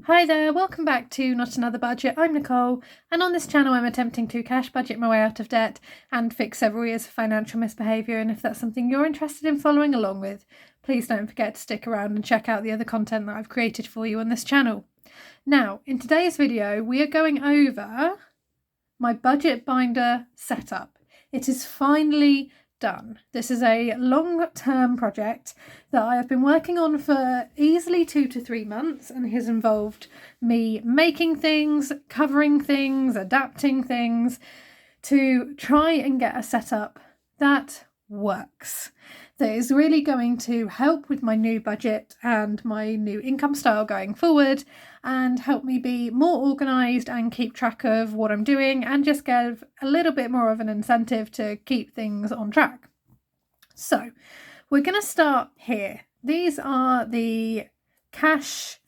Hi there, welcome back to Not Another Budget. I'm Nicole, and on this channel I'm attempting to cash budget my way out of debt and fix several years of financial misbehaviour, and if that's something you're interested in following along with, please don't forget to stick around and check out the other content that I've created for you on this channel. Now, in today's video we are going over my budget binder setup. It is finally done. This is a long-term project that I have been working on for easily 2 to 3 months, and has involved me making things, covering things, adapting things to try and get a setup that works, that is really going to help with my new budget and my new income style going forward, and help me be more organised and keep track of what I'm doing, and just give a little bit more of an incentive to keep things on track. So we're going to start here. These are the cash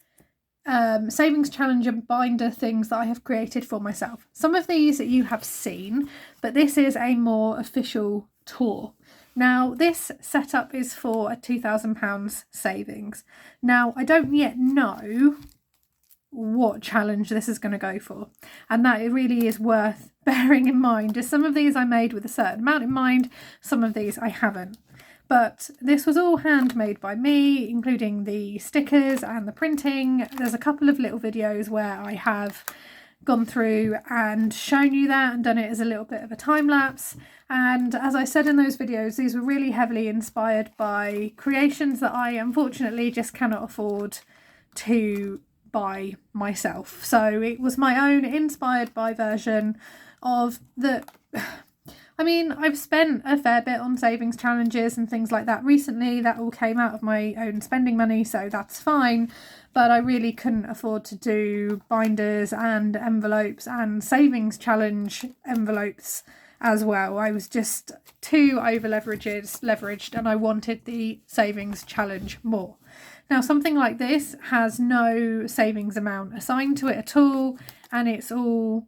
savings challenger binder things that I have created for myself. Some of these you have seen, but this is a more official tour. Now, this setup is for a £2,000 savings. Now, I don't yet know what challenge this is going to go for, and that it really is worth bearing in mind, as some of these I made with a certain amount in mind, some of these I haven't. But this was all handmade by me, including the stickers and the printing. There's a couple of little videos where I have gone through and shown you that and done it as a little bit of a time lapse. And as I said in those videos, these were really heavily inspired by creations that I unfortunately just cannot afford to buy myself. So it was my own inspired by version of the... I mean, I've spent a fair bit on savings challenges and things like that recently. That all came out of my own spending money, so that's fine. But I really couldn't afford to do binders and envelopes and savings challenge envelopes as well. I was just too over leveraged, and I wanted the savings challenge more. Now, something like this has no savings amount assigned to it at all, and it's all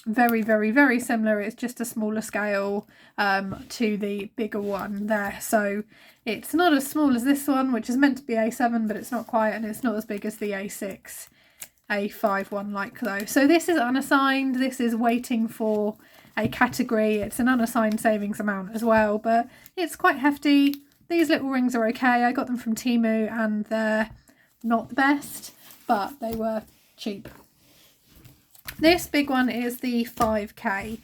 very, very, very similar. It's just a smaller scale to the bigger one there. So it's not as small as this one, which is meant to be A7, but it's not quite, and it's not as big as the A6, A5 one like though. So this is unassigned. This is waiting for a category. It's an unassigned savings amount as well, but it's quite hefty. These little rings are okay. I got them from Temu, and they're not the best, but they were cheap. This big one is the 5k.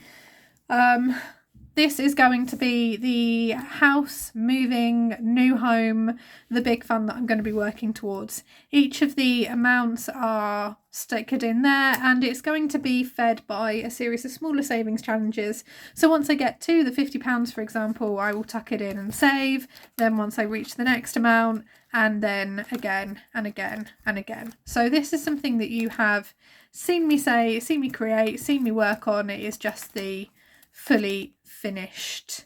This is going to be the house moving, new home, the big fund that I'm going to be working towards. Each of the amounts are stickered in there, and it's going to be fed by a series of smaller savings challenges. So once I get to the £50, for example, I will tuck it in and save. Then once I reach the next amount, and then again and again and again. So this is something that you have seen me say, seen me create, seen me work on. It is just the fully finished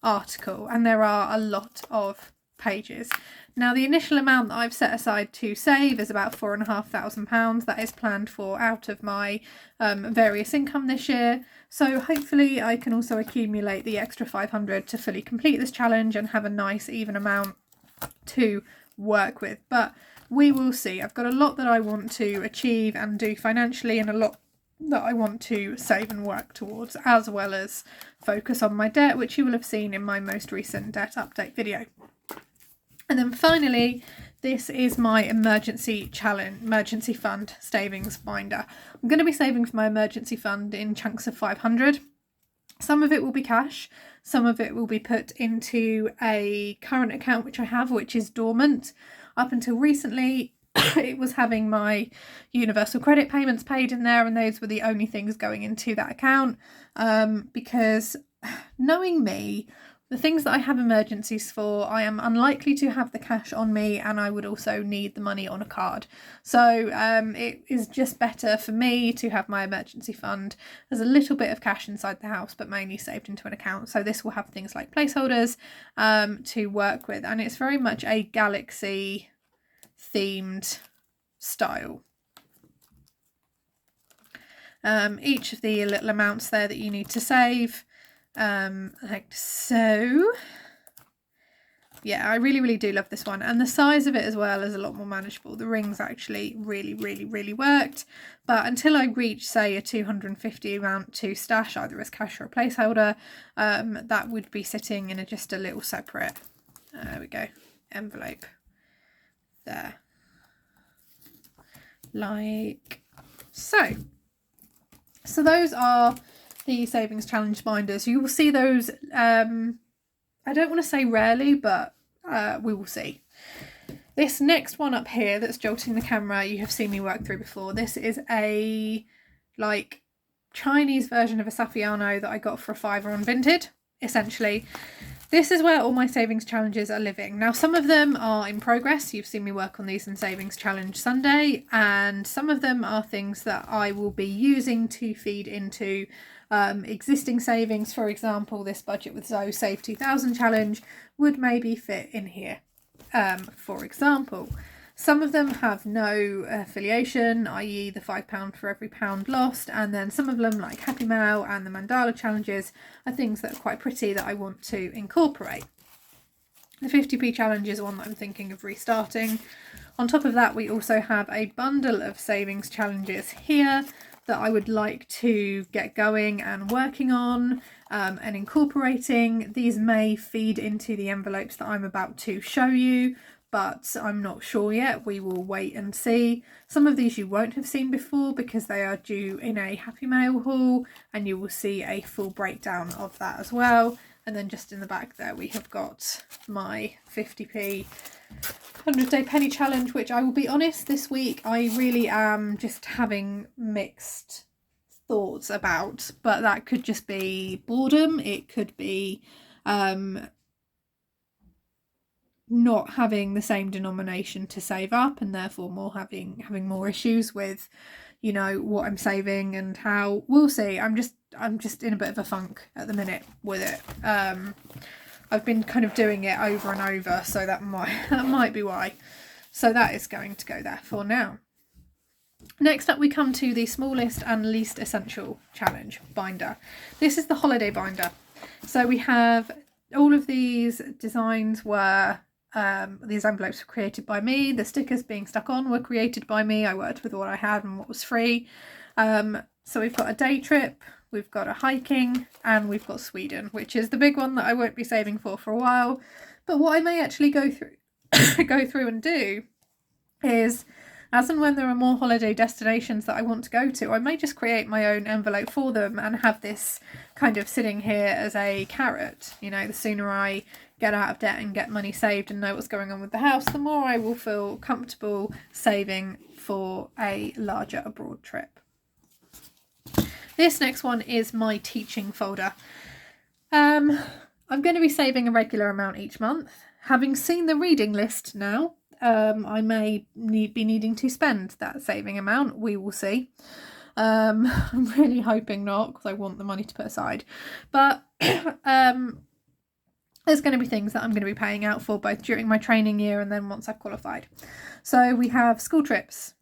article, and there are a lot of pages. Now, the initial amount that I've set aside to save is about £4,500. That is planned for out of my various income this year. So hopefully I can also accumulate the extra 500 to fully complete this challenge and have a nice even amount to work with. But we will see. I've got a lot that I want to achieve and do financially, and a lot that I want to save and work towards, as well as focus on my debt, which you will have seen in my most recent debt update video. And then finally, this is my emergency fund savings binder. I'm going to be saving for my emergency fund in chunks of 500. Some of it will be cash, some of it will be put into a current account which I have, which is dormant. Up until recently, it was having my universal credit payments paid in there, and those were the only things going into that account. Because knowing me, the things that I have emergencies for, I am unlikely to have the cash on me, and I would also need the money on a card. So it is just better for me to have my emergency fund as a little bit of cash inside the house, but mainly saved into an account. So this will have things like placeholders to work with, and it's very much a Galaxy themed style. Each of the little amounts there that you need to save, like so. Yeah, I really do love this one, and the size of it as well is a lot more manageable. The rings actually really worked, but until I reach, say, a 250 amount to stash either as cash or a placeholder, that would be sitting in just a little separate, there we go, envelope there, like so. So those are the savings challenge binders. You will see those, I don't want to say rarely, but we will see. This next one up here that's jolting the camera, you have seen me work through before. This is a like Chinese version of a Saffiano that I got for a £5 on Vinted, essentially. This is where all my savings challenges are living. Now, some of them are in progress. You've seen me work on these in Savings Challenge Sunday, and some of them are things that I will be using to feed into existing savings. For example, this Budget with Zoe Save 2000 challenge would maybe fit in here, for example. Some of them have no affiliation, i.e. the £5 for every pound lost, and then some of them, like Happy Mail and the Mandala challenges, are things that are quite pretty that I want to incorporate. The 50p challenge is one that I'm thinking of restarting. On top of that, we also have a bundle of savings challenges here that I would like to get going and working on and incorporating. These may feed into the envelopes that I'm about to show you, but I'm not sure yet. We will wait and see. Some of these you won't have seen before because they are due in a Happy Mail haul, and you will see a full breakdown of that as well. And then just in the back there we have got my 50p 100-day penny challenge, which I will be honest, this week I really am just having mixed thoughts about, but that could just be boredom. It could be not having the same denomination to save up, and therefore more having more issues with, you know, what I'm saving and how. We'll see. I'm just in a bit of a funk at the minute with it. I've been kind of doing it over and over, so that might be why. So that is going to go there for now. Next up we come to the smallest and least essential challenge binder. This is the holiday binder. So we have all of these designs were these envelopes were created by me. The stickers being stuck on were created by me. I worked with what I had and what was free. So we've got a day trip, we've got a hiking, and we've got Sweden, which is the big one that I won't be saving for a while. But what I may actually go through and do is, as and when there are more holiday destinations that I want to go to, I may just create my own envelope for them and have this kind of sitting here as a carrot. You know, the sooner I get out of debt and get money saved and know what's going on with the house, the more I will feel comfortable saving for a larger abroad trip. This next one is my teaching folder. I'm going to be saving a regular amount each month. Having seen the reading list now, I may be needing to spend that saving amount. We will see. I'm really hoping not, because I want the money to put aside. But there's going to be things that I'm going to be paying out for both during my training year and then once I've qualified. So we have school trips,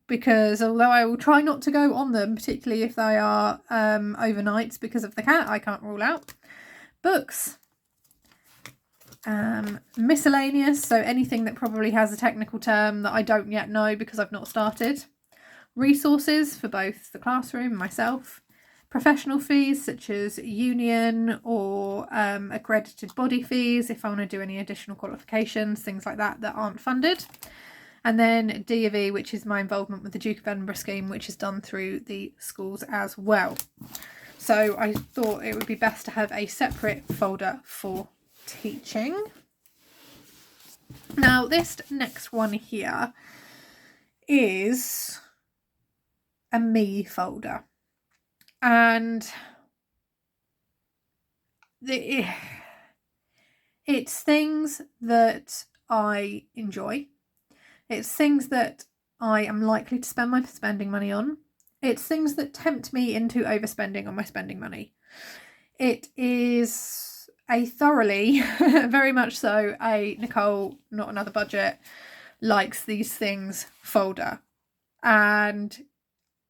because although I will try not to go on them, particularly if they are overnights because of the cat, I can't rule out. Books. Miscellaneous, so anything that probably has a technical term that I don't yet know because I've not started. Resources for both the classroom and myself. Professional fees such as union or accredited body fees if I want to do any additional qualifications, things like that aren't funded. And then D of E, which is my involvement with the Duke of Edinburgh scheme, which is done through the schools as well. So I thought it would be best to have a separate folder for teaching. Now this next one here is a me folder, and it's things that I enjoy. It's things that I am likely to spend my spending money on. It's things that tempt me into overspending on my spending money. It is a thoroughly, very much so, a Nicole, not another budget, likes these things folder. And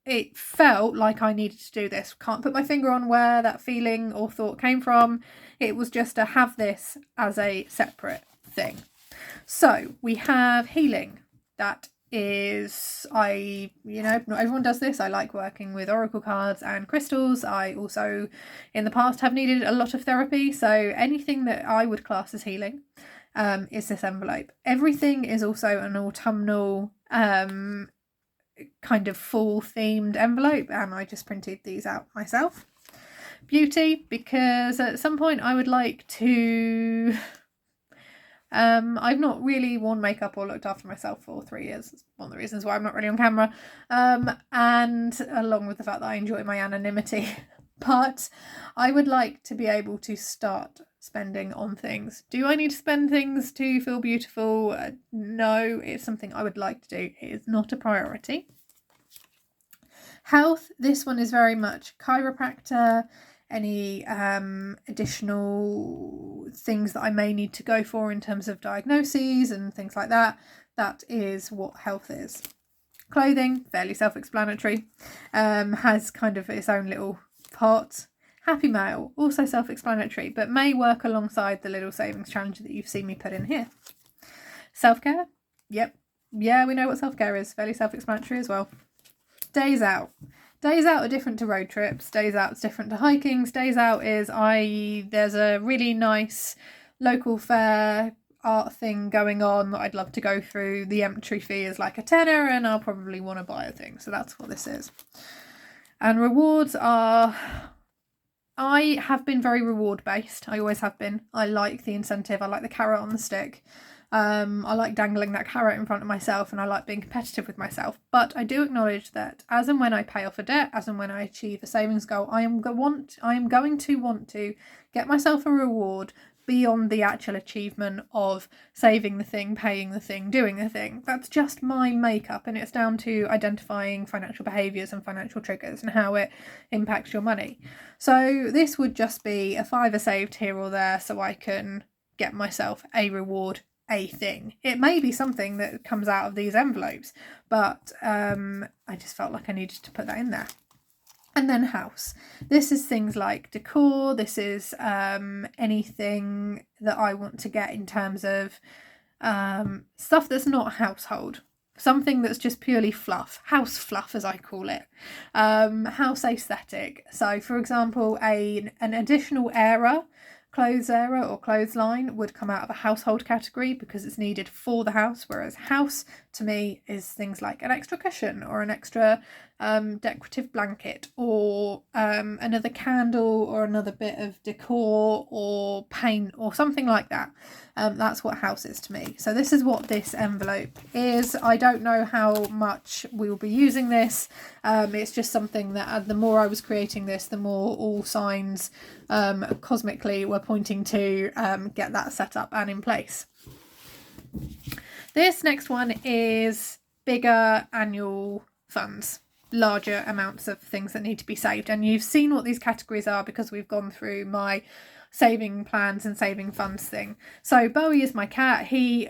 it felt like I needed to do this. Can't put my finger on where that feeling or thought came from. It was just to have this as a separate thing. So we have healing. That is, not everyone does this. I like working with oracle cards and crystals. I also in the past have needed a lot of therapy, so anything that I would class as healing is this envelope. Everything is also an autumnal kind of fall themed envelope, and I just printed these out myself. Beauty, because at some point I would like to I've not really worn makeup or looked after myself for 3 years. It's one of the reasons why I'm not really on camera, and along with the fact that I enjoy my anonymity. But I would like to be able to start spending on things. Do I need to spend things to feel beautiful? No, it's something I would like to do. It is not a priority. Health, this one is very much chiropractor, any additional things that I may need to go for in terms of diagnoses and things like that. That is what health is. Clothing, fairly self-explanatory, has kind of its own little part. Happy mail, also self-explanatory, but may work alongside the little savings challenge that you've seen me put in here. Self-care, yep, yeah, we know what self-care is, fairly self-explanatory as well. Days out. Days out are different to road trips. Days out is different to hikings. Days out is there's a really nice local fair art thing going on that I'd love to go through. The entry fee is like a tenner and I'll probably want to buy a thing. So that's what this is. And rewards are, I have been very reward based. I always have been. I like the incentive. I like the carrot on the stick. I like dangling that carrot in front of myself, and I like being competitive with myself. But I do acknowledge that as and when I pay off a debt, as and when I achieve a savings goal, I am going to want to get myself a reward beyond the actual achievement of saving the thing, paying the thing, doing the thing. That's just my makeup, and it's down to identifying financial behaviours and financial triggers and how it impacts your money. So this would just be a fiver saved here or there so I can get myself a reward, a thing. It may be something that comes out of these envelopes, but I just felt like I needed to put that in there. And then house. This is things like decor. This is anything that I want to get in terms of stuff that's not household. Something that's just purely fluff. House fluff, as I call it. House aesthetic. So, for example, an additional era, clothes era or clothesline would come out of a household category because it's needed for the house, whereas house to me is things like an extra cushion or an extra decorative blanket or another candle or another bit of decor or paint or something like that. That's what house is to me. So this is what this envelope is. I don't know how much we will be using this. It's just something that the more I was creating this, the more all signs cosmically were pointing to get that set up and in place. This next one is bigger annual funds, larger amounts of things that need to be saved. And you've seen what these categories are because we've gone through my saving plans and saving funds thing. So Bowie is my cat. He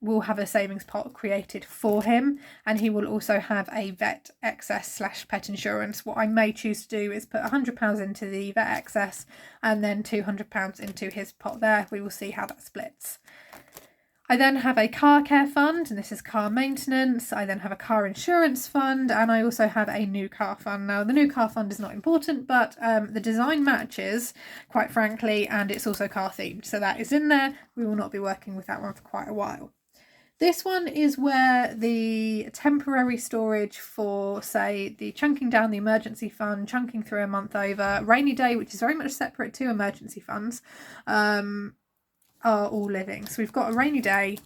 will have a savings pot created for him, and he will also have a vet excess / pet insurance. What I may choose to do is put £100 into the vet excess and then £200 into his pot there. We will see how that splits. I then have a car care fund, and this is car maintenance. I then have a car insurance fund, and I also have a new car fund. Now, the new car fund is not important, but the design matches, quite frankly, and it's also car themed. So that is in there. We will not be working with that one for quite a while. This one is where the temporary storage for, say, the chunking down the emergency fund, chunking through a month over, rainy day, which is very much separate to emergency funds, are all living. So we've got a rainy day,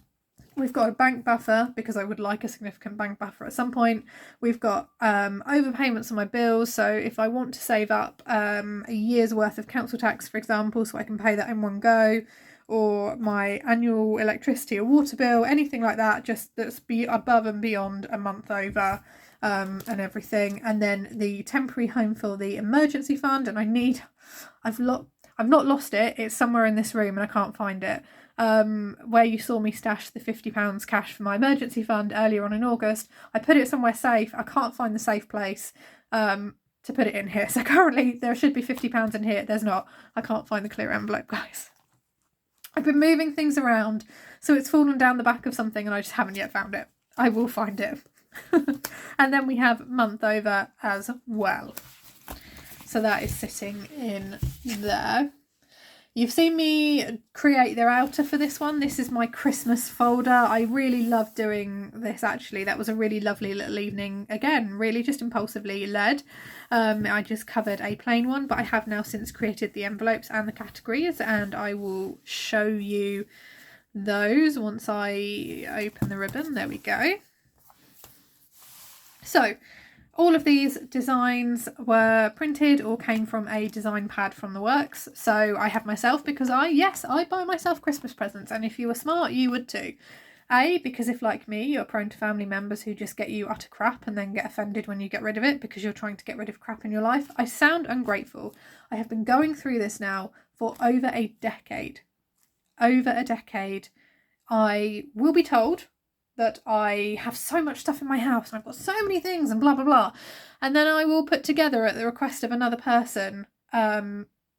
we've got a bank buffer because I would like a significant bank buffer at some point. We've got overpayments on my bills, so if I want to save up a year's worth of council tax, for example, so I can pay that in one go, or my annual electricity or water bill, anything like that, just that's be above and beyond a month over, and everything. And then the temporary home for the emergency fund, and I've not lost it, it's somewhere in this room and I can't find it. where you saw me stash the £50 cash for my emergency fund earlier on in August. I put it somewhere safe. I can't find the safe place to put it in here. So currently there should be £50 in here. There's not. I can't find the clear envelope, guys. I've been moving things around, so it's fallen down the back of something and I just haven't yet found it. I will find it. And then we have month over as well. So that is sitting in there. You've seen me create the outer for this one. This is my Christmas folder. I really love doing this, actually. That was a really lovely little evening. Again, really just impulsively led. I just covered a plain one, but I have now since created the envelopes and the categories, and I will show you those once I open the ribbon. There we go. So all of these designs were printed or came from a design pad from the works. So I have myself, because I buy myself Christmas presents, and if you were smart you would too. Because if, like me, you're prone to family members who just get you utter crap and then get offended when you get rid of it because you're trying to get rid of crap in your life. I sound ungrateful. I have been going through this now for over a decade. I will be told that I have so much stuff in my house and I've got so many things and blah blah blah, and then I will put together at the request of another person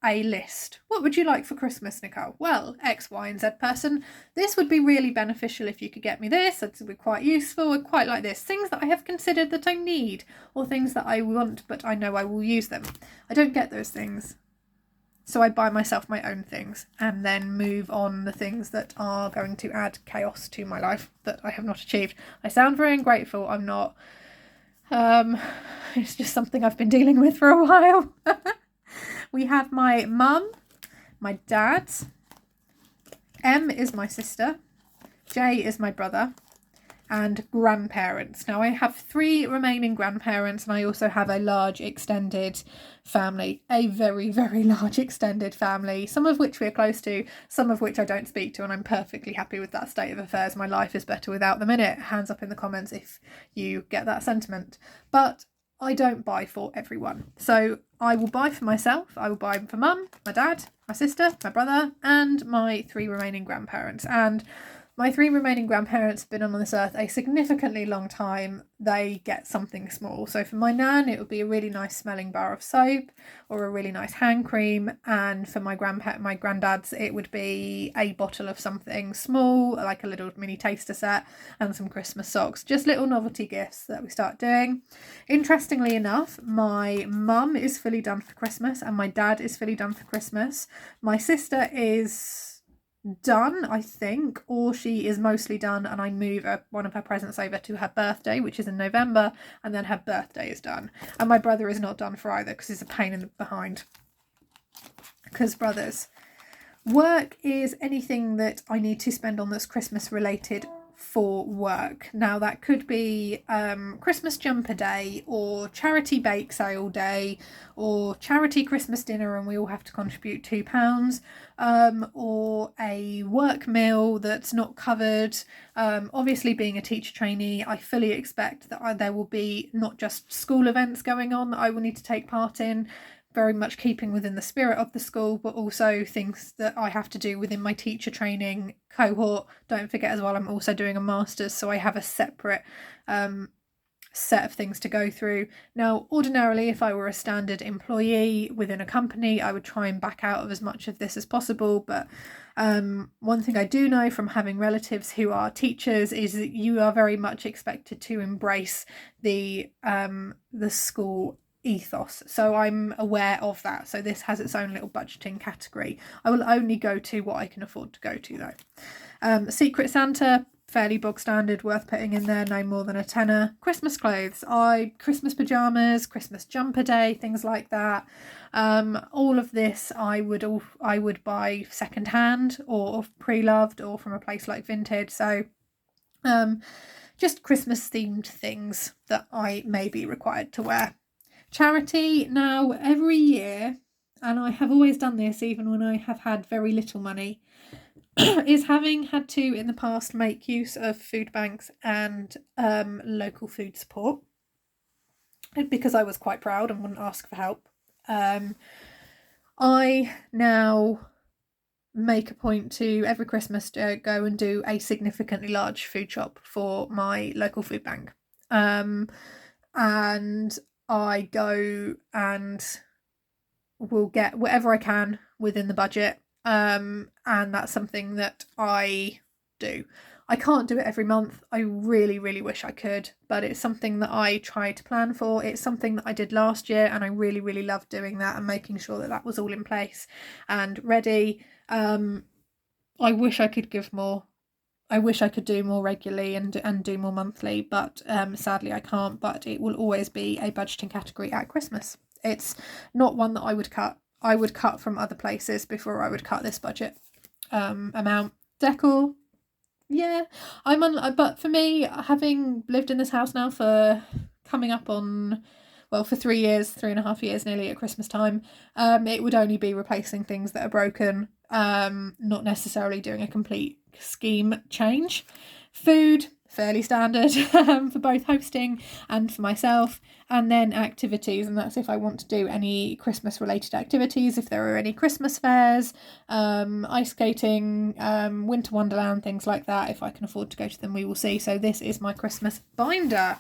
a list. What would you like for Christmas, Nicole? Well, X, Y and Z person, this would be really beneficial if you could get me this. It would be quite useful. I quite like this. Things that I have considered that I need, or things that I want but I know I will use them. I don't get those things, so I buy myself my own things and then move on the things that are going to add chaos to my life that I have not achieved. I sound very ungrateful. I'm not. It's just something I've been dealing with for a while. We have my mum, my dad, M is my sister, J is my brother, and grandparents. Now I have 3 remaining grandparents, and I also have a large extended family, a very, very large extended family, some of which we're close to, some of which I don't speak to, and I'm perfectly happy with that state of affairs. My life is better without them in it. Hands up in the comments if you get that sentiment. But I don't buy for everyone. So I will buy for myself. I will buy for mum, my dad, my sister, my brother, and my 3 remaining grandparents. And my 3 remaining grandparents have been on this earth a significantly long time. They get something small. So for my nan, it would be a really nice smelling bar of soap or a really nice hand cream. And for my granddad's, it would be a bottle of something small, like a little mini taster set, and some Christmas socks. Just little novelty gifts that we start doing. Interestingly enough, my mum is fully done for Christmas and my dad is fully done for Christmas. My sister is done, I think, or she is mostly done, and I move one of her presents over to her birthday, which is in November, and then her birthday is done. And my brother is not done for either, because he's a pain in the behind. Because brothers, work is anything that I need to spend on that's Christmas related for work. Now that could be Christmas jumper day, or charity bake sale day, or charity Christmas dinner and we all have to contribute £2, or a work meal that's not covered. Obviously, being a teacher trainee, I fully expect that there will be not just school events going on that I will need to take part in, very much keeping within the spirit of the school, but also things that I have to do within my teacher training cohort. Don't forget as well, I'm also doing a master's, so I have a separate set of things to go through. Now, ordinarily, if I were a standard employee within a company, I would try and back out of as much of this as possible, but one thing I do know from having relatives who are teachers is that you are very much expected to embrace the school ethos. So I'm aware of that. So this has its own little budgeting category. I will only go to what I can afford to go to though. Secret Santa, fairly bog standard, worth putting in there, no more than a tenner. Christmas clothes, Christmas pajamas, Christmas jumper day, things like that. All of this I would buy second hand or pre-loved or from a place like Vinted. So just Christmas themed things that I may be required to wear. Charity, now every year, and I have always done this even when I have had very little money, is having had to in the past make use of food banks and local food support, because I was quite proud and wouldn't ask for help. I now make a point to every Christmas to go and do a significantly large food shop for my local food bank. And I go and will get whatever I can within the budget. And that's something that I do. I can't do it every month. I really, really wish I could, but it's something that I try to plan for. It's something that I did last year, and I really, really loved doing that and making sure that that was all in place and ready. I wish I could give more. I wish I could do more regularly and do more monthly, but sadly I can't. But it will always be a budgeting category at Christmas. It's not one that I would cut. I would cut from other places before I would cut this budget amount. Decor, yeah, but for me, having lived in this house now for coming up on, well, for 3 years, 3.5 years nearly at Christmas time, it would only be replacing things that are broken, not necessarily doing a complete scheme change. Food, fairly standard for both hosting and for myself. And then activities, and that's if I want to do any Christmas related activities, if there are any Christmas fairs, ice skating, winter wonderland, things like that. If I can afford to go to them, we will see. So this is my Christmas binder,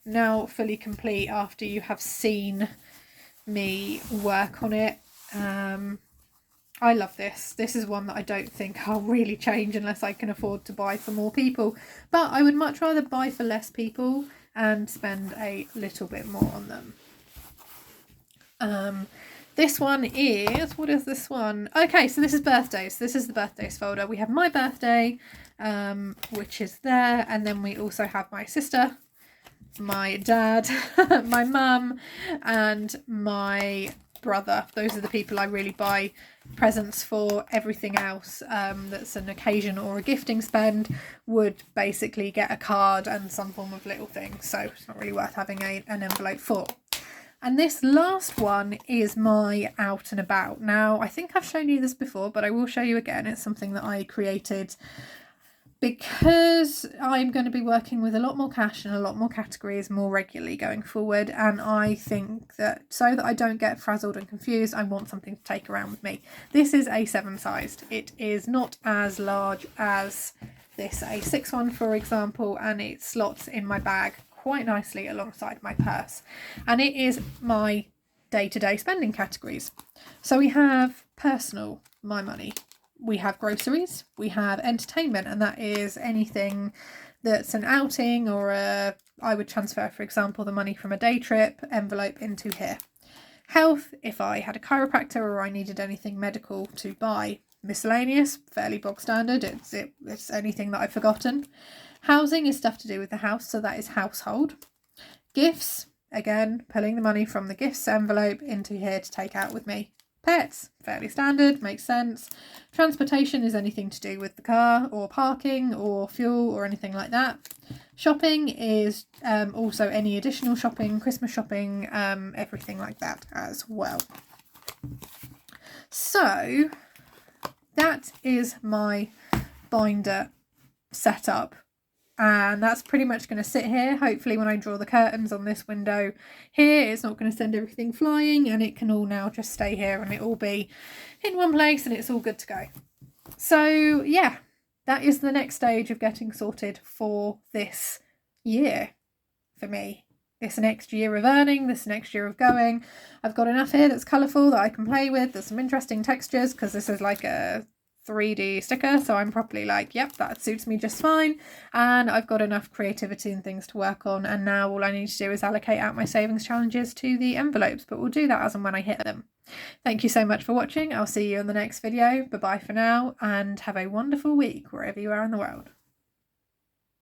now fully complete after you have seen me work on it. I love this. This is one that I don't think I'll really change unless I can afford to buy for more people. But I would much rather buy for less people and spend a little bit more on them. This one is, what is this one? Okay, so this is birthdays. This is the birthdays folder. We have my birthday, which is there. And then we also have my sister, my dad, my mum, and my brother. Those are the people I really buy presents for. Everything else that's an occasion or a gifting spend would basically get a card and some form of little thing, so it's not really worth having an envelope for. And this last one is my out and about. Now, I think I've shown you this before, but I will show you again. It's something that I created because I'm going to be working with a lot more cash and a lot more categories more regularly going forward, and I think that so that I don't get frazzled and confused, I want something to take around with me. This is A7 sized. It is not as large as this A6 one, for example, and it slots in my bag quite nicely alongside my purse, and it is my day-to-day spending categories. So we have personal, my money. We have groceries, we have entertainment, and that is anything that's an outing or I would transfer, for example, the money from a day trip envelope into here. Health, if I had a chiropractor or I needed anything medical to buy. Miscellaneous, fairly bog standard, it's anything that I've forgotten. Housing is stuff to do with the house, so that is household. Gifts, again, pulling the money from the gifts envelope into here to take out with me. Pets, fairly standard, makes sense. Transportation is anything to do with the car or parking or fuel or anything like that. Shopping is also any additional shopping, Christmas shopping, everything like that as well. So that is my binder setup. And that's pretty much going to sit here. Hopefully when I draw the curtains on this window here, it's not going to send everything flying, and it can all now just stay here and it will be in one place and it's all good to go. So yeah, that is the next stage of getting sorted for this year for me. This next year of earning, this next year of going. I've got enough here that's colourful that I can play with. There's some interesting textures because this is like a 3D sticker, so I'm probably like, yep, that suits me just fine. And I've got enough creativity and things to work on, and now all I need to do is allocate out my savings challenges to the envelopes, but we'll do that as and when I hit them. Thank you so much for watching. I'll see you in the next video. Bye bye for now, and have a wonderful week wherever you are in the world.